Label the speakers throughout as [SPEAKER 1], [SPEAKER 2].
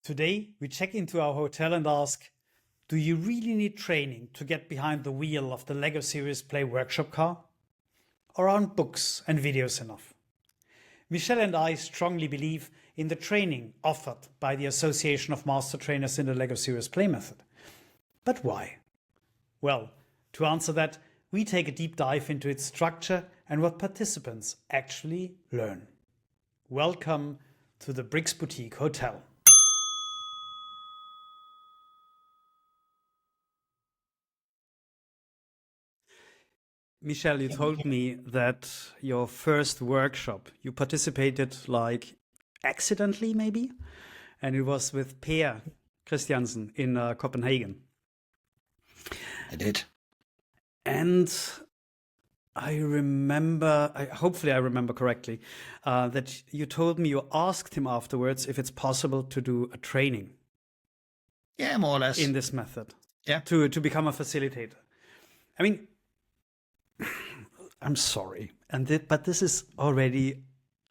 [SPEAKER 1] Today, we check into our hotel and ask, do you really need training to get behind the wheel of the LEGO Serious Play workshop car? Or aren't books and videos enough? Michel and I strongly believe in the training offered by the Association of Master Trainers in the LEGO Serious Play Method. But why? Well, to answer that, we take a deep dive into its structure and what participants actually learn. Welcome to the Bricks Boutique Hotel. Michel, you told me that your first workshop, you participated like accidentally maybe, and it was with Per Christiansen in Copenhagen.
[SPEAKER 2] I did.
[SPEAKER 1] And I remember, hopefully I remember correctly, that you told me you asked him afterwards if it's possible to do a training.
[SPEAKER 2] Yeah, more or less.
[SPEAKER 1] In this method.
[SPEAKER 2] Yeah.
[SPEAKER 1] To become a facilitator. I mean, I'm sorry, but this is already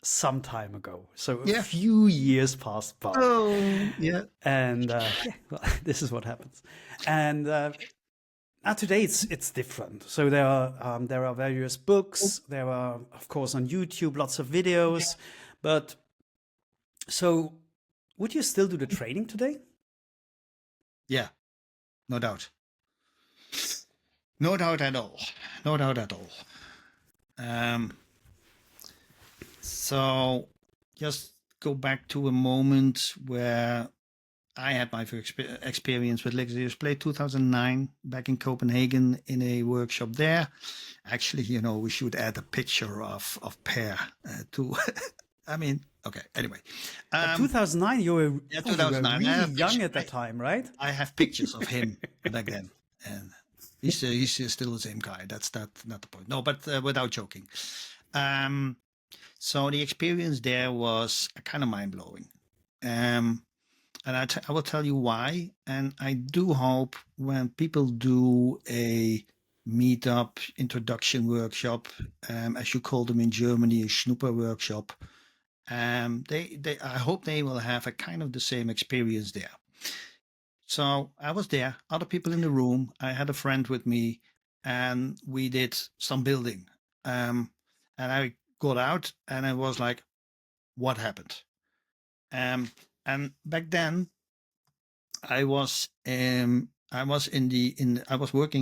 [SPEAKER 1] some time ago. So a few years passed by.
[SPEAKER 2] Oh, yeah.
[SPEAKER 1] And well, this is what happens. And now today it's different. So there are various books. There are, of course, on YouTube lots of videos. But so, would you still do the training today?
[SPEAKER 2] Yeah, no doubt. No doubt at all. No doubt at all. So just go back to a moment where I had my first experience with LEGO Serious Play 2009 back in Copenhagen in a workshop there. Actually, you know, we should add a picture of Per to, I mean, okay, anyway.
[SPEAKER 1] 2009, you were
[SPEAKER 2] 2009,
[SPEAKER 1] really young at that time, right?
[SPEAKER 2] I have pictures of him back then. And he's still the same guy. That's not the point. No, but without joking. So the experience there was kind of mind-blowing. And I will tell you why. And I do hope when people do a meetup introduction workshop, as you call them in Germany, a Schnupper workshop, I hope they will have a kind of the same experience there. So I was there, other people in the room. I had a friend with me, and we did some building. And I got out, and I was like, "What happened?" And back then, I was working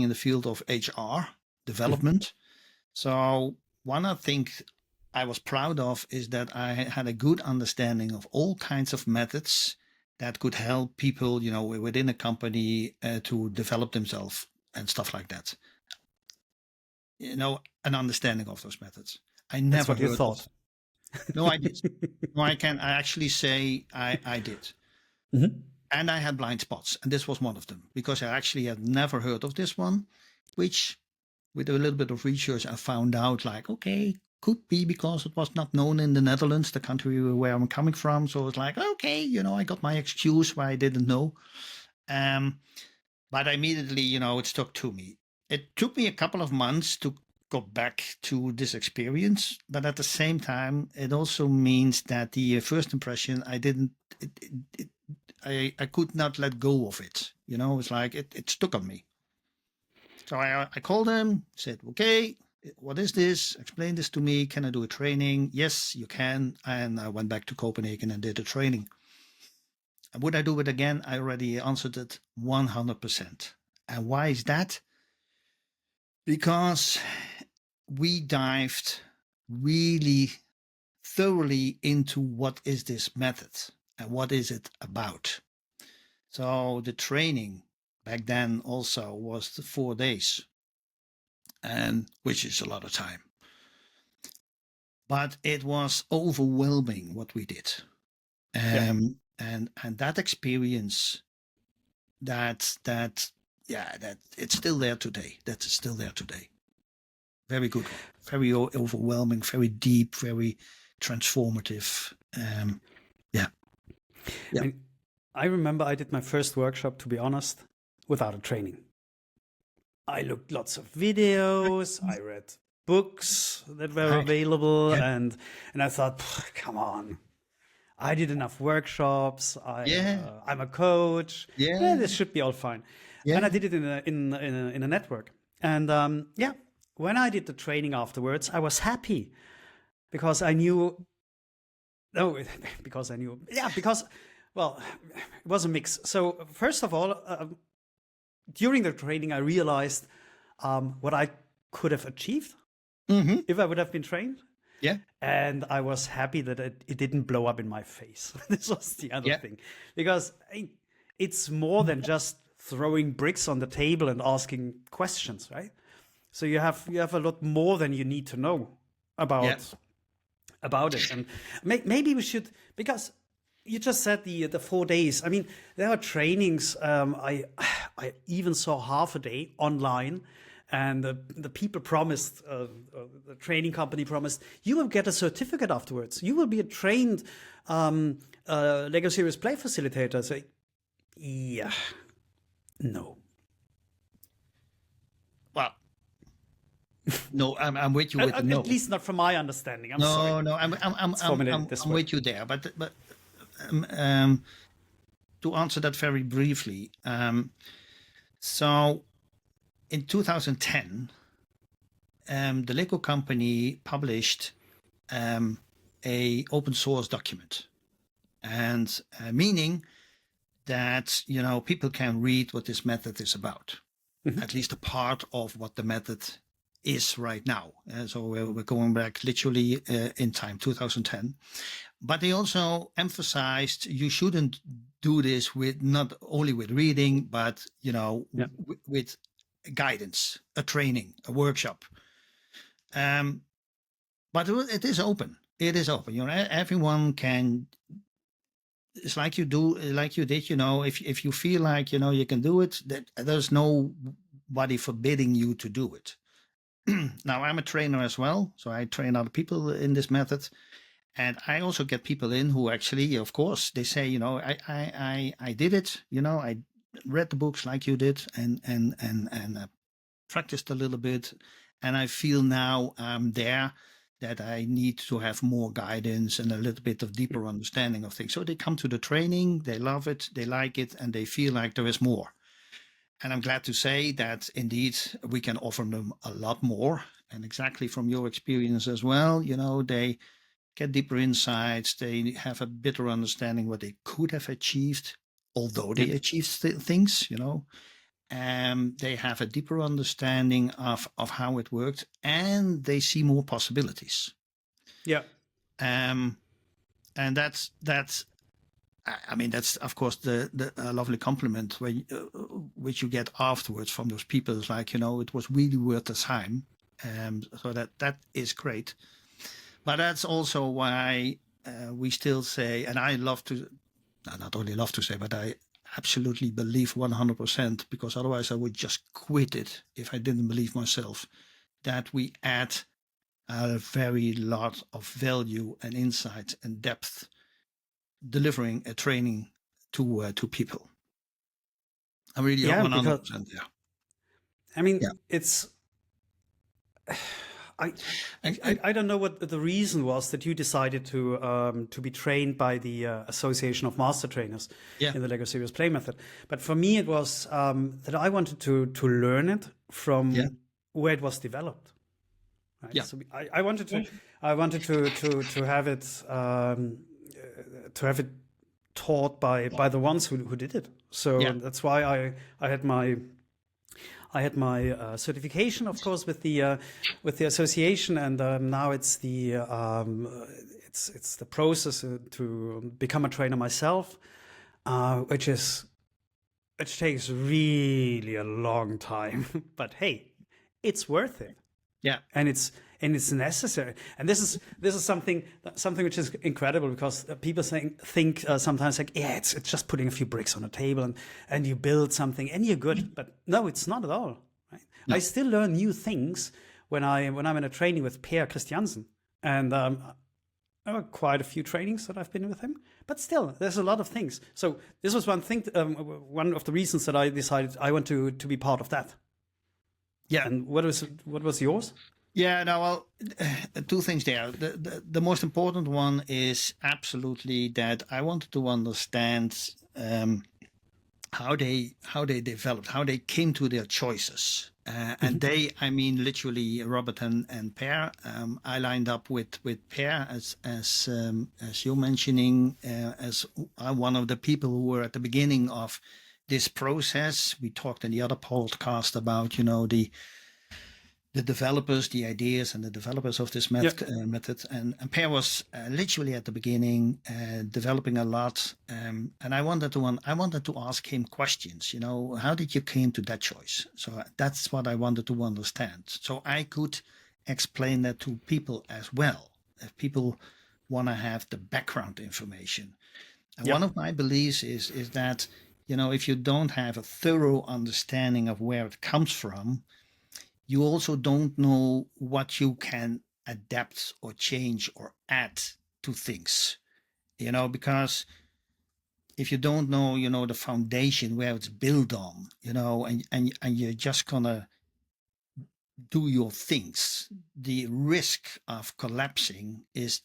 [SPEAKER 2] in the field of HR development. So one of the things I was proud of is that I had a good understanding of all kinds of methods that could help people, you know, within a company to develop themselves and stuff like that. You know, an understanding of those methods. I never
[SPEAKER 1] That's what you thought.
[SPEAKER 2] No, I did. No, I actually say I did.
[SPEAKER 1] Mm-hmm.
[SPEAKER 2] And I had blind spots, and this was one of them, because I actually had never heard of this one, which with a little bit of research, I found out like, okay, could be because it was not known in the Netherlands, the country where I'm coming from. So it's like, okay, you know, I got my excuse why I didn't know. But immediately, you know, it stuck to me. It took me a couple of months to go back to this experience. But at the same time, it also means that the first impression, I could not let go of it. You know, it's like it stuck on me. So I called him, said, okay, what is this? Explain this to me. Can I do a training? Yes, you can. And I went back to Copenhagen and did a training. And would I do it again? I already answered it 100%. And why is that? Because we dived really thoroughly into what is this method and what is it about. So the training back then also was 4 days, and which is a lot of time. But it was overwhelming what we did. And that experience that it's still there today. That's still there today. Very good, very overwhelming, very deep, very transformative.
[SPEAKER 1] I remember I did my first workshop, to be honest, without a training. I looked lots of videos, I read books that were available, and I thought, come on, I did enough workshops.
[SPEAKER 2] Yeah.
[SPEAKER 1] I'm a coach.
[SPEAKER 2] Yeah.
[SPEAKER 1] This should be all fine.
[SPEAKER 2] Yeah.
[SPEAKER 1] And I did it in a network. And when I did the training afterwards, I was happy because I knew. No, because I knew. Yeah, because well, it was a mix. So first of all, during the training, I realized what I could have achieved if I would have been trained.
[SPEAKER 2] Yeah.
[SPEAKER 1] And I was happy that it didn't blow up in my face. This was the other thing. Because it's more than just throwing bricks on the table and asking questions, right? So you have a lot more than you need to know about it. And maybe we should, because you just said the 4 days. I mean, there are trainings. I even saw half a day online. And the people promised, the training company promised, you will get a certificate afterwards. You will be a trained LEGO Serious Play Facilitator. So, yeah, no.
[SPEAKER 2] Well, no, I'm with you with the no.
[SPEAKER 1] At least not from my understanding. I'm sorry.
[SPEAKER 2] No, I'm with you there. But to answer that very briefly, so. In 2010, the LEGO company published a open source document, and meaning that people can read what this method is about, at least a part of what the method is right now. So we're going back literally in time, 2010. But they also emphasized you shouldn't do this with not only with reading, but with guidance, a training, a workshop. But it is open. It is open. Everyone can. It's like you did. If you feel like you can do it, that there's nobody forbidding you to do it. Now I'm a trainer as well, so I train other people in this method, and I also get people in who actually, of course, they say, I did it. I read the books like you did, and practiced a little bit, and I feel now I'm there that I need to have more guidance and a little bit of deeper understanding of things. So they come to the training, they love it, they like it, and they feel like there is more. And I'm glad to say that indeed we can offer them a lot more. And exactly from your experience as well, they get deeper insights, they have a better understanding what they could have achieved, although they achieved things, they have a deeper understanding of how it worked, and they see more possibilities.
[SPEAKER 1] Yeah.
[SPEAKER 2] And that's of course the lovely compliment which you get afterwards from those people. It's like, it was really worth the time. So that is great. But that's also why we still say, and I love to, not only love to say, but I absolutely believe 100%, because otherwise I would just quit it if I didn't believe myself, that we add a very lot of value and insight and depth delivering a training to people. I'm really 100%.
[SPEAKER 1] I mean, it's. I don't know what the reason was that you decided to be trained by the Association of Master Trainers in the LEGO Serious Play Method. But for me, it was that I wanted to learn it from where it was developed. Right? Yeah. So I wanted to have it taught by the ones who did it. So that's why I had my certification, of course, with the association, and now it's the process to become a trainer myself, which takes really a long time. But hey, it's worth it.
[SPEAKER 2] Yeah,
[SPEAKER 1] and it's necessary. And this is something which is incredible, because people think sometimes like, it's just putting a few bricks on a table and you build something and you're good. But no, it's not at all. Right? No. I still learn new things when I'm in a training with Per Christiansen, and there are quite a few trainings that I've been with him. But still, there's a lot of things. So this was one thing, one of the reasons that I decided I want to be part of that.
[SPEAKER 2] Yeah.
[SPEAKER 1] And what was yours?
[SPEAKER 2] Yeah, no, well, two things there. The most important one is absolutely that I wanted to understand how they developed, how they came to their choices. And they, I mean, literally Robert and Per. I lined up with Per as you're mentioning, as one of the people who were at the beginning of this process. We talked in the other podcast about, the developers, the ideas, and the developers of this method. And Per was literally at the beginning developing a lot. And I wanted to ask him questions. How did you came to that choice? So that's what I wanted to understand. So I could explain that to people as well, if people want to have the background information. And one of my beliefs is that, if you don't have a thorough understanding of where it comes from, you also don't know what you can adapt or change or add to things, because if you don't know, the foundation where it's built on, and you're just gonna do your things, the risk of collapsing is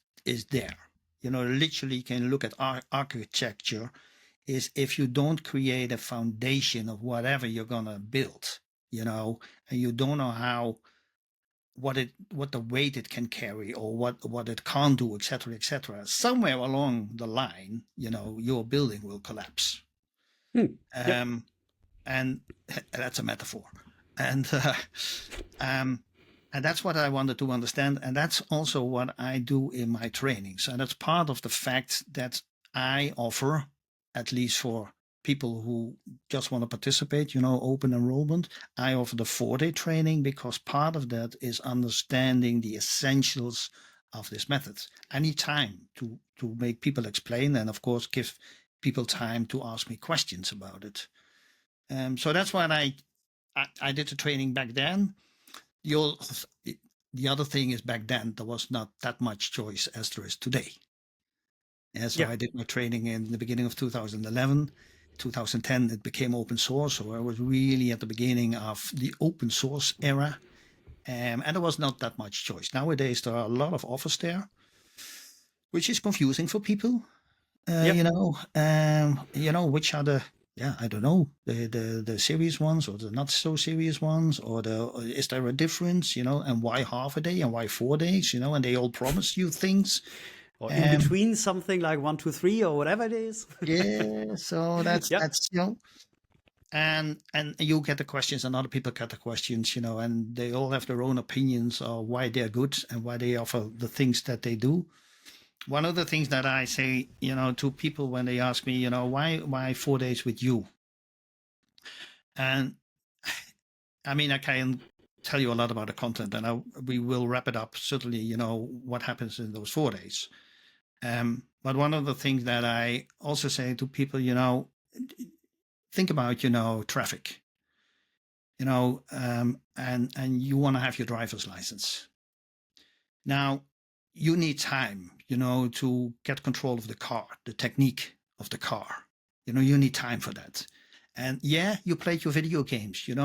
[SPEAKER 2] there. Literally you can look at architecture is if you don't create a foundation of whatever you're gonna build, and you don't know what the weight it can carry or what it can't do, etc. Somewhere along the line, your building will collapse. And that's a metaphor. And that's what I wanted to understand. And that's also what I do in my trainings. And that's part of the fact that I offer, at least for people who just want to participate, open enrollment. I offer the 4-day training because part of that is understanding the essentials of this method. I need time to make people explain and, of course, give people time to ask me questions about it. So that's why I did the training back then. The other thing is back then there was not that much choice as there is today. And so I did my training in the beginning of 2011. 2010 it became open source, so I was really at the beginning of the open source era, and there was not that much choice. Nowadays there are a lot of offers there, which is confusing for people. Which are the I don't know, the serious ones or the not so serious ones, or is there a difference, and why half a day and why 4 days, and they all promise you things.
[SPEAKER 1] Or in between something like 1, 2, 3 or whatever it is.
[SPEAKER 2] Yeah, so that's and you get the questions and other people get the questions, and they all have their own opinions of why they're good and why they offer the things that they do. One of the things that I say, to people when they ask me, why 4 days with you? And I mean, I can tell you a lot about the content, and we will wrap it up, certainly, what happens in those 4 days. But one of the things that I also say to people, think about, traffic, and you want to have your driver's license. Now, you need time, to get control of the car, the technique of the car. You need time for that. And you played your video games, and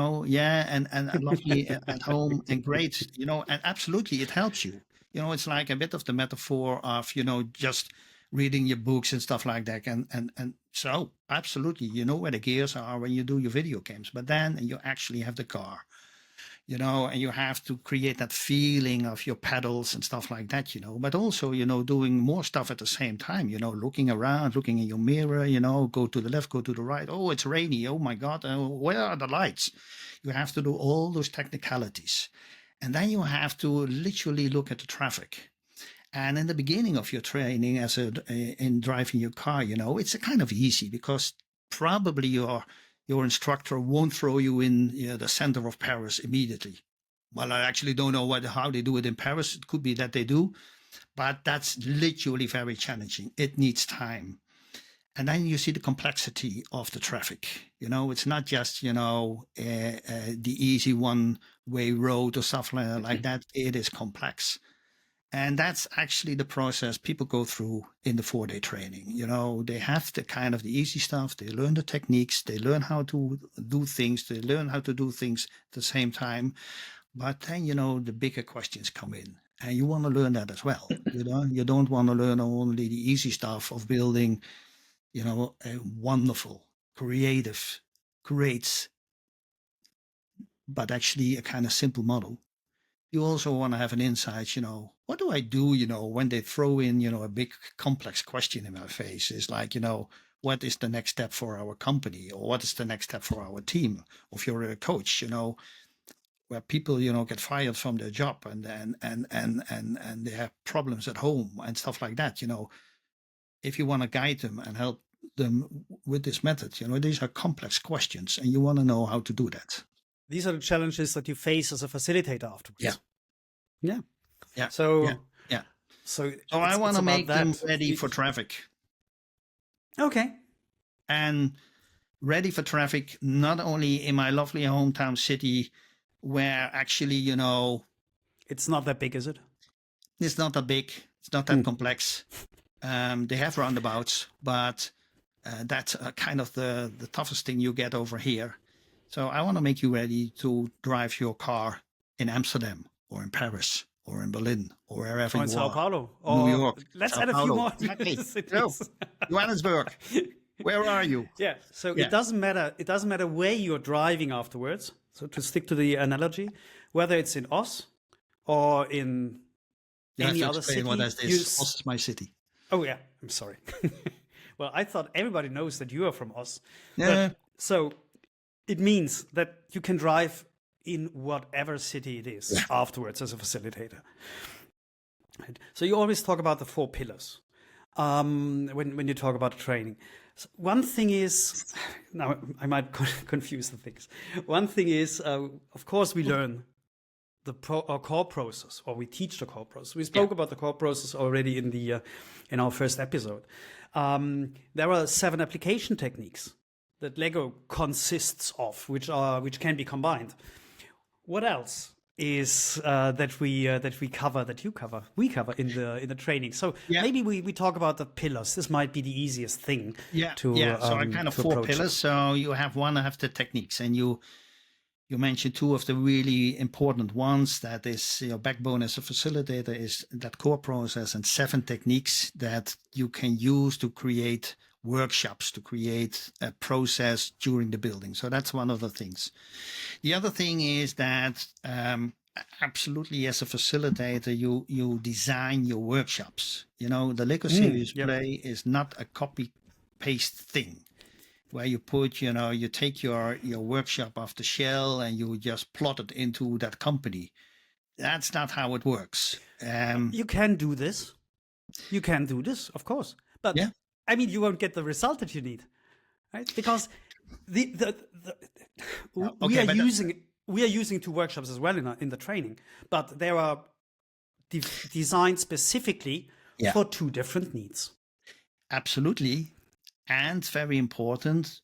[SPEAKER 2] lovely at home and great, and absolutely it helps you. It's like a bit of the metaphor of, just reading your books and stuff like that. And so absolutely, where the gears are when you do your video games, but then you actually have the car, and you have to create that feeling of your pedals and stuff like that, but also, doing more stuff at the same time, looking around, looking in your mirror, go to the left, go to the right. Oh, it's rainy. Oh my God. Where are the lights? You have to do all those technicalities. And then you have to literally look at the traffic. And in the beginning of your training in driving your car, it's a kind of easy because probably your instructor won't throw you in the center of Paris immediately. Well, I actually don't know how they do it in Paris. It could be that they do, but that's literally very challenging. It needs time. And then you see the complexity of the traffic. It's not just, the easy one-way road or stuff like that. It is complex. And that's actually the process people go through in the 4-day training. They have the easy stuff. They learn the techniques. They learn how to do things. They learn how to do things at the same time. But then, the bigger questions come in, and you want to learn that as well. You don't want to learn only the easy stuff of building, a wonderful, creative, great, but actually a kind of simple model. You also want to have an insight, what do I do, when they throw in, a big complex question in my face? Is like, what is the next step for our company, or what is the next step for our team? Or if you're a coach, where people, get fired from their job and they have problems at home and stuff like that, if you want to guide them and help them with this method, these are complex questions, and you want to know how to do that.
[SPEAKER 1] These are the challenges that you face as a facilitator afterwards.
[SPEAKER 2] Yeah.
[SPEAKER 1] Yeah.
[SPEAKER 2] Yeah.
[SPEAKER 1] So,
[SPEAKER 2] yeah.
[SPEAKER 1] So
[SPEAKER 2] I want to make them ready for traffic.
[SPEAKER 1] Okay.
[SPEAKER 2] And ready for traffic, not only in my lovely hometown city, where actually,
[SPEAKER 1] it's not that big, is it?
[SPEAKER 2] It's not that big. It's not that complex. They have roundabouts, but that's kind of the toughest thing you get over here. So I want to make you ready to drive your car in Amsterdam or in Paris or in Berlin or wherever you are.
[SPEAKER 1] In Sao Paulo.
[SPEAKER 2] Or New York.
[SPEAKER 1] Let's
[SPEAKER 2] Sao
[SPEAKER 1] add a few
[SPEAKER 2] Paulo.
[SPEAKER 1] more.
[SPEAKER 2] Exactly. No, Johannesburg. Where are you?
[SPEAKER 1] Yeah. So it doesn't matter. It doesn't matter where you're driving afterwards. So to stick to the analogy, whether it's in Oss or in any other city.
[SPEAKER 2] What is this? Oss is my city.
[SPEAKER 1] Oh yeah. I'm sorry. Well, I thought everybody knows that you are from Oss.
[SPEAKER 2] Yeah.
[SPEAKER 1] But, so it means that you can drive in whatever city it is afterwards as a facilitator. Right. So you always talk about the 4 pillars when you talk about training. So one thing is, now I might confuse the things. One thing is, of course, we learn our core process, or we teach the core process. We spoke about the core process already in our first episode. There are 7 application techniques that Lego consists of, which can be combined. What else is that we cover, that we cover in the training? So maybe we talk about the pillars. This might be the easiest thing. So
[SPEAKER 2] I kind of 4 pillars. So you have the techniques, and you mentioned 2 of the really important ones. That is your backbone as a facilitator is that core process, and 7 techniques that you can use to create workshops, to create a process during the building. So that's one of the things. The other thing is that absolutely, as a facilitator, you design your workshops. The LEGO Serious Play is not a copy paste thing where you put, you take your workshop off the shell and you just plot it into that company. That's not how it works.
[SPEAKER 1] You can do this. You can do this, of course. But I mean, you won't get the result that you need, right? Because we are using 2 workshops as well in the training, but they are designed specifically for 2 different needs.
[SPEAKER 2] Absolutely. And very important,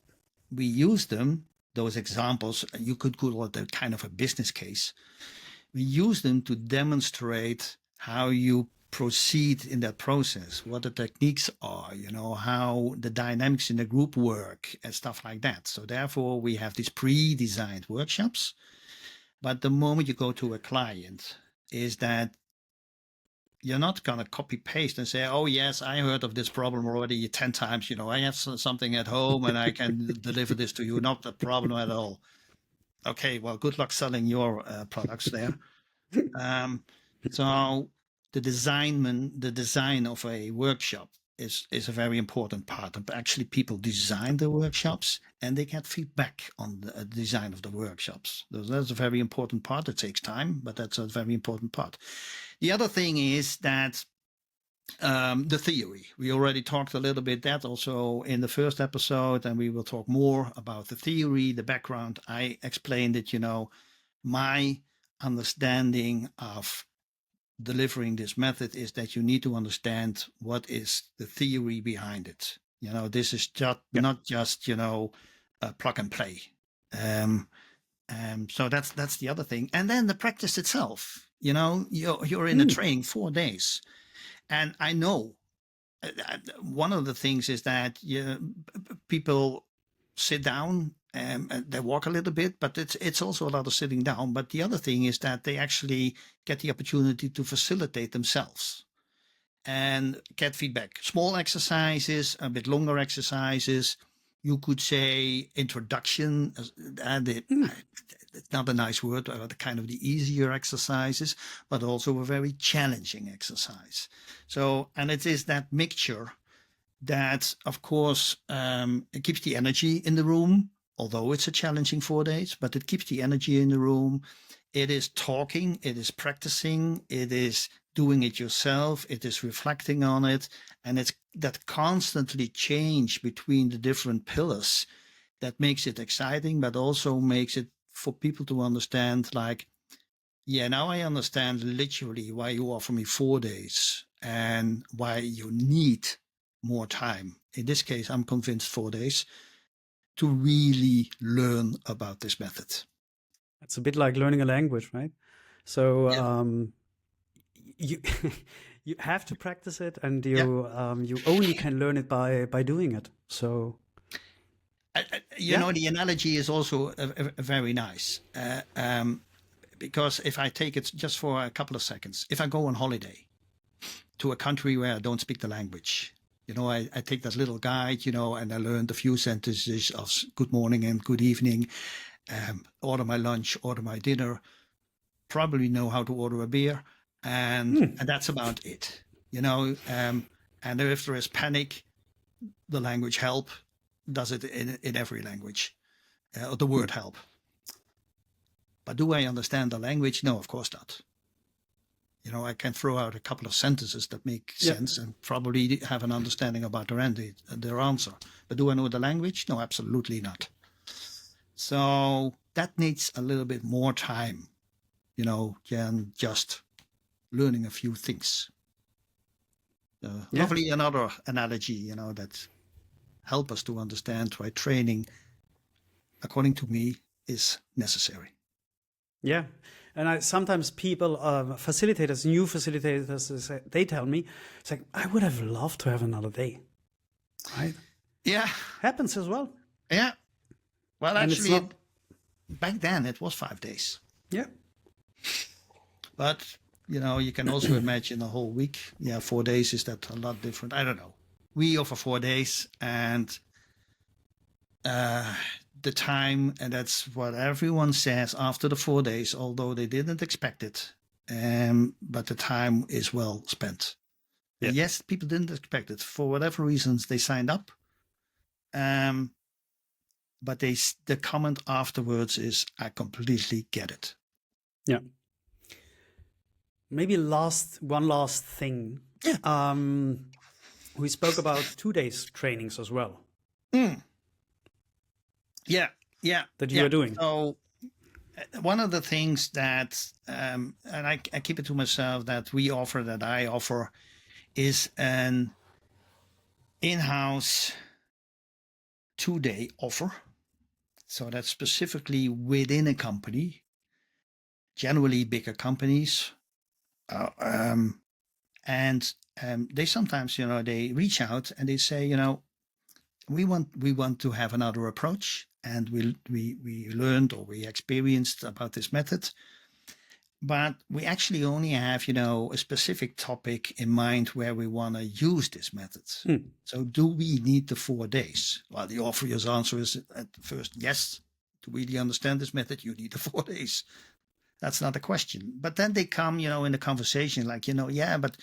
[SPEAKER 2] we use them, those examples, you could call it a kind of a business case. We use them to demonstrate how you proceed in that process, what the techniques are, how the dynamics in the group work and stuff like that. So therefore, we have these pre-designed workshops. But the moment you go to a client, is that you're not going to copy paste and say, oh, yes, I heard of this problem already 10 times. I have something at home and I can deliver this to you. Not a problem at all. Okay, well, good luck selling your products there. So the design of a workshop is a very important part. Actually, people design the workshops and they get feedback on the design of the workshops. That's a very important part. It takes time, but that's a very important part. The other thing is that the theory. We already talked a little bit that also in the first episode, and we will talk more about the theory, the background. I explained it, my understanding of delivering this method is that you need to understand what is the theory behind it. This is just not just, plug and play. So that's the other thing. And then the practice itself, you're in a training 4 days. And I know one of the things is that people sit down and they walk a little bit, but it's also a lot of sitting down. But the other thing is that they actually get the opportunity to facilitate themselves and get feedback. Small exercises, a bit longer exercises. You could say introduction, and it's not a nice word, but kind of the easier exercises, but also a very challenging exercise. So, and it is that mixture that, of course, it keeps the energy in the room, although it's a challenging 4 days, but it keeps the energy in the room. It is talking, it is practicing, it is doing it yourself, it is reflecting on it, and it's that constantly change between the different pillars that makes it exciting, but also makes it for people to understand, like, yeah, now I understand literally why you offer me 4 days and why you need more time. In this case, I'm convinced 4 days to really learn about this method.
[SPEAKER 1] It's a bit like learning a language, right? So you you have to practice it, and you only can learn it by doing it. So
[SPEAKER 2] you know, the analogy is also very nice, because if I take it just for a couple of seconds, if I go on holiday to a country where I don't speak the language, you know, I take that little guide, you know, and I learned a few sentences of good morning and good evening, order my lunch, order my dinner, probably know how to order a beer, and that's about it, you know. And if there is panic, the language help does it in every language, or the word help. But do I understand the language? No, of course not. You know, I can throw out a couple of sentences that make sense and probably have an understanding about their answer. But do I know the language? No, absolutely not. So that needs a little bit more time, you know, than just learning a few things. Hopefully another analogy, you know, that help us to understand why training, according to me, is necessary.
[SPEAKER 1] Yeah. And sometimes people, facilitators, new facilitators, they tell me, it's like, I would have loved to have another day. Right?
[SPEAKER 2] Yeah.
[SPEAKER 1] Happens as well.
[SPEAKER 2] Yeah. Well,
[SPEAKER 1] And
[SPEAKER 2] actually, back then it was 5 days.
[SPEAKER 1] Yeah.
[SPEAKER 2] But, you know, you can also imagine a whole week. Yeah, 4 days, is that a lot different? I don't know. We offer 4 days, and the time, and that's what everyone says after the 4 days, although they didn't expect it. But the time is well spent. Yeah. Yes, people didn't expect it. For whatever reasons, they signed up. But the comment afterwards is, I completely get it.
[SPEAKER 1] Yeah. Maybe one last thing. Yeah. We spoke about 2 days trainings as well.
[SPEAKER 2] Yeah.
[SPEAKER 1] That you are doing.
[SPEAKER 2] So one of the things that, and I keep it to myself, that I offer is an in-house 2-day offer. So that's specifically within a company, generally bigger companies. And they sometimes, you know, they reach out and they say, you know, we want to have another approach, and we learned, or we experienced about this method, but we actually only have, you know, a specific topic in mind where we want to use this method. So do we need the 4 days? Well, the obvious answer is at first, yes. To really understand this method, you need the 4 days. That's not a question. But then they come, you know, in the conversation, like, you know, yeah, but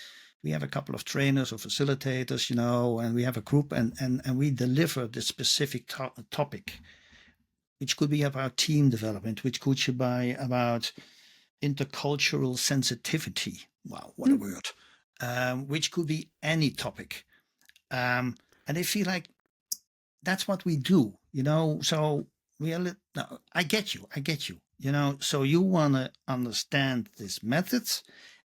[SPEAKER 2] we have a couple of trainers or facilitators, you know, and we have a group, and we deliver the specific topic, which could be about team development, which could be about intercultural sensitivity. Wow, what a word. Which could be any topic. And they feel like that's what we do, you know. So no, I get you, you know. So you want to understand this method,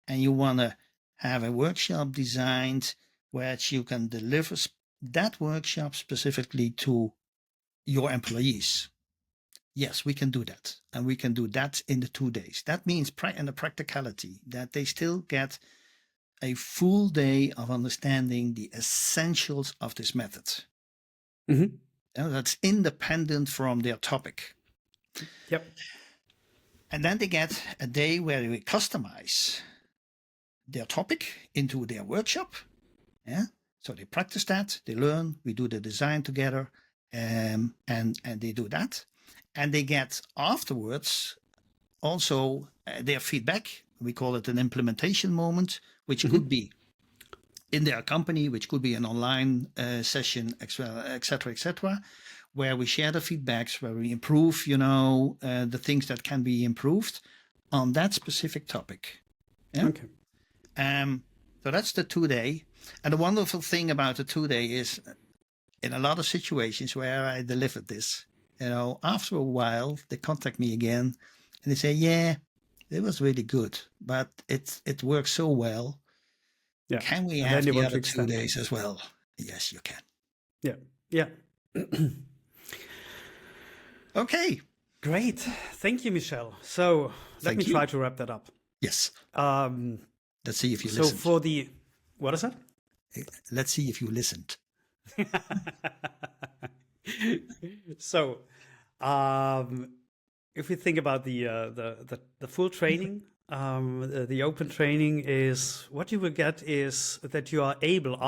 [SPEAKER 2] and you want to have a workshop designed where you can deliver that workshop specifically to your employees. Yes, we can do that. And we can do that in the 2 days. That means in the practicality that they still get a full day of understanding the essentials of this method. That's independent from their topic.
[SPEAKER 1] Yep.
[SPEAKER 2] And then they get a day where we customize their topic into their workshop. Yeah. So they practice that, they learn, we do the design together, and they do that. And they get afterwards also their feedback. We call it an implementation moment, which could be in their company, which could be an online session, et cetera, where we share the feedbacks, where we improve, the things that can be improved on that specific topic. Yeah?
[SPEAKER 1] Okay.
[SPEAKER 2] So that's the 2-day. And the wonderful thing about the 2-day is, in a lot of situations where I delivered this, after a while, they contact me again and they say, yeah, it was really good, but it works so well.
[SPEAKER 1] Yeah.
[SPEAKER 2] Can we have the other 2 days as well? Yes, you can.
[SPEAKER 1] Yeah. Yeah.
[SPEAKER 2] Okay.
[SPEAKER 1] Great. Thank you, Michel. So let me try to wrap that up.
[SPEAKER 2] Yes. Let's see if you listened.
[SPEAKER 1] So what is that?
[SPEAKER 2] Let's see if you listened.
[SPEAKER 1] So, if we think about the full training, the open training is what you will get is that you are able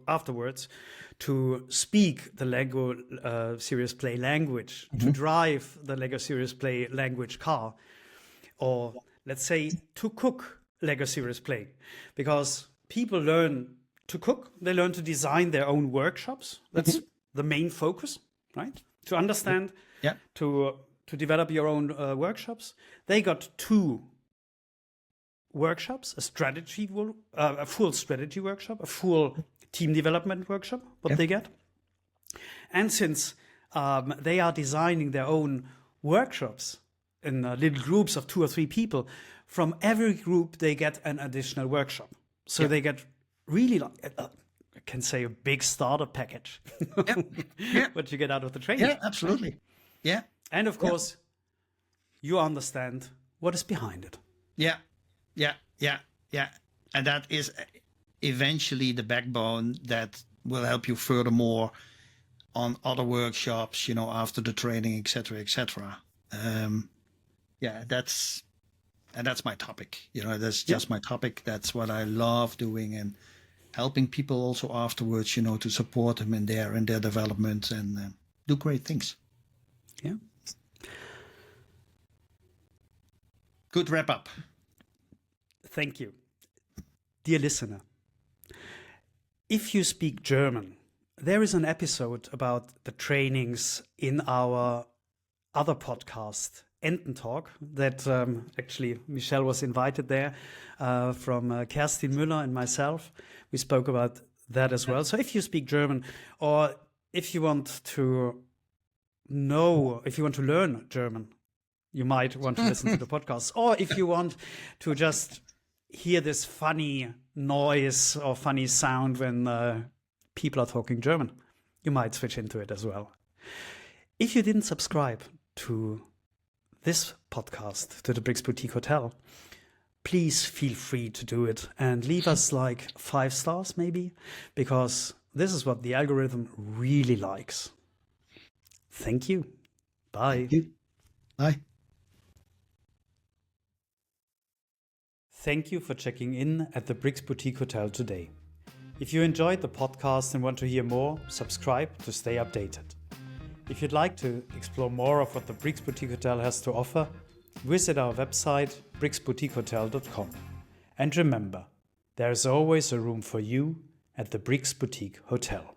[SPEAKER 1] afterwards to speak the LEGO Serious Play language, to drive the LEGO Serious Play language car, or let's say to cook LEGO Serious Play, because people learn to cook, they learn to design their own workshops. That's the main focus, right? To understand, to develop your own workshops. They got 2 workshops, a full strategy workshop, a full team development workshop, they get. And since they are designing their own workshops in little groups of 2 or 3 people, from every group they get an additional workshop. So they get really, I can say, a big starter package. What you get out of the training.
[SPEAKER 2] Yeah, absolutely. Yeah.
[SPEAKER 1] And of course, you understand what is behind it.
[SPEAKER 2] Yeah. And that is eventually the backbone that will help you furthermore on other workshops, after the training, etc. That's my topic. That's just my topic. That's what I love doing, and helping people also afterwards, to support them in their development and do great things.
[SPEAKER 1] Yeah.
[SPEAKER 2] Good wrap up.
[SPEAKER 1] Thank you. Dear listener, if you speak German, there is an episode about the trainings in our other podcast, Enten Talk, that actually Michel was invited there from Kerstin Müller and myself. We spoke about that as well. So if you speak German, or if you want to learn German, you might want to listen to the podcast. Or if you want to just hear this funny noise or funny sound when people are talking German, you might switch into it as well. If you didn't subscribe to this podcast, to the Brix Boutique Hotel, please feel free to do it and leave us like 5 stars maybe, because this is what the algorithm really likes. Thank you. Bye.
[SPEAKER 2] Thank you. Bye.
[SPEAKER 1] Thank you for checking in at the Brix Boutique Hotel today. If you enjoyed the podcast and want to hear more, subscribe to stay updated. If you'd like to explore more of what the Brix Boutique Hotel has to offer, visit our website brixboutiquehotel.com. And remember, there is always a room for you at the Brix Boutique Hotel.